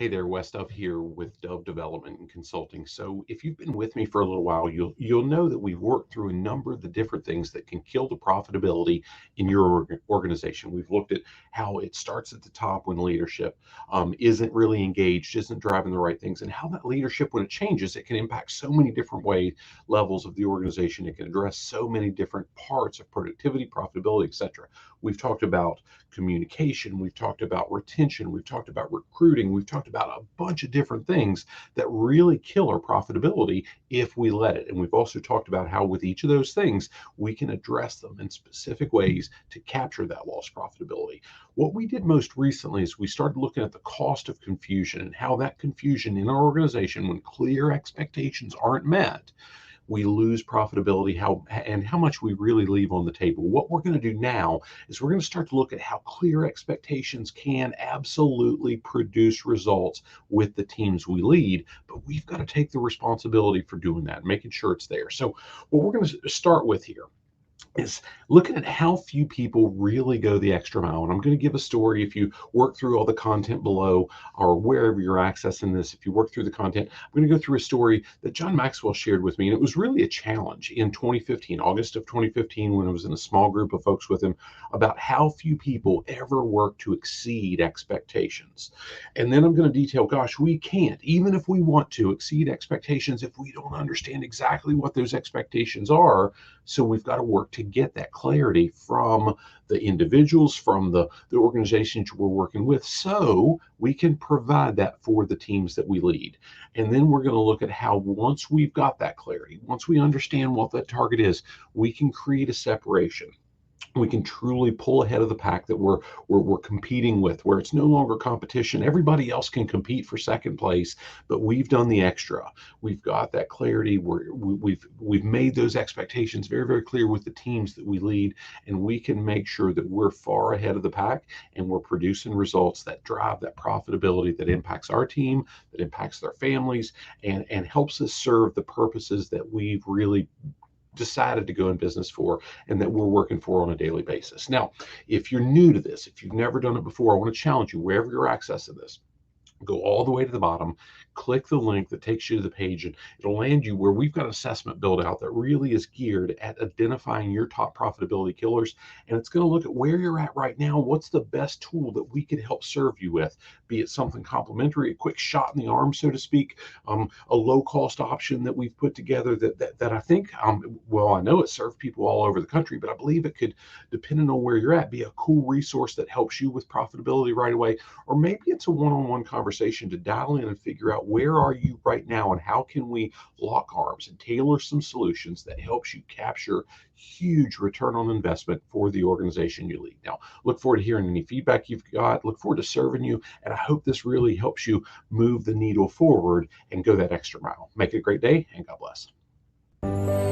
Hey there, Wes Dove here with Dove Development and Consulting. So if you've been with me for a little while, you'll know that we've worked through a number of the different things that can kill the profitability in your organization. We've looked at how it starts at the top when leadership isn't really engaged, isn't driving the right things, and how that leadership, when it changes, it can impact so many different levels of the organization. It can address so many different parts of productivity, profitability, etc. We've talked about communication, we've talked about retention, we've talked about recruiting, we've talked about a bunch of different things that really kill our profitability if we let it. And we've also talked about how with each of those things, we can address them in specific ways to capture that lost profitability. What we did most recently is we started looking at the cost of confusion and how that confusion in our organization, when clear expectations aren't met, we lose profitability, how much we really leave on the table. What we're going to do now is we're going to start to look at how clear expectations can absolutely produce results with the teams we lead, but we've got to take the responsibility for doing that, making sure it's there. So what we're going to start with here is looking at how few people really go the extra mile. And I'm going to give a story. If you work through all the content below or wherever you're accessing this, if you work through the content, I'm going to go through a story that John Maxwell shared with me. And it was really a challenge in 2015, August of 2015, when I was in a small group of folks with him, about how few people ever work to exceed expectations. And then I'm going to detail, gosh, we can't, even if we want to exceed expectations, if we don't understand exactly what those expectations are. So we've got to work to get that clarity from the individuals, from the organizations we're working with, so we can provide that for the teams that we lead. And then we're going to look at how, once we've got that clarity, once we understand what that target is, we can create a separation. We can truly pull ahead of the pack that we're competing with, where it's no longer competition. Everybody else can compete for second place, but we've done the extra. We've got that clarity. We've made those expectations very, very clear with the teams that we lead, and we can make sure that we're far ahead of the pack and we're producing results that drive that profitability that impacts our team, that impacts their families, and helps us serve the purposes that we've really decided to go in business for and that we're working for on a daily basis. Now, if you're new to this, if you've never done it before, I want to challenge you, wherever you're accessing this, go all the way to the bottom, click the link that takes you to the page, and it'll land you where we've got an assessment built out that really is geared at identifying your top profitability killers. And it's going to look at where you're at right now. What's the best tool that we could help serve you with? Be it something complimentary, a quick shot in the arm, so to speak, a low cost option that we've put together that I think, well, I know it served people all over the country, but I believe it could, depending on where you're at, be a cool resource that helps you with profitability right away. Or maybe it's a one-on-one conversation to dial in and figure out where are you right now and how can we lock arms and tailor some solutions that helps you capture huge return on investment for the organization you lead. Now, look forward to hearing any feedback you've got. Look forward to serving you, and I hope this really helps you move the needle forward and go that extra mile. Make it a great day, and God bless.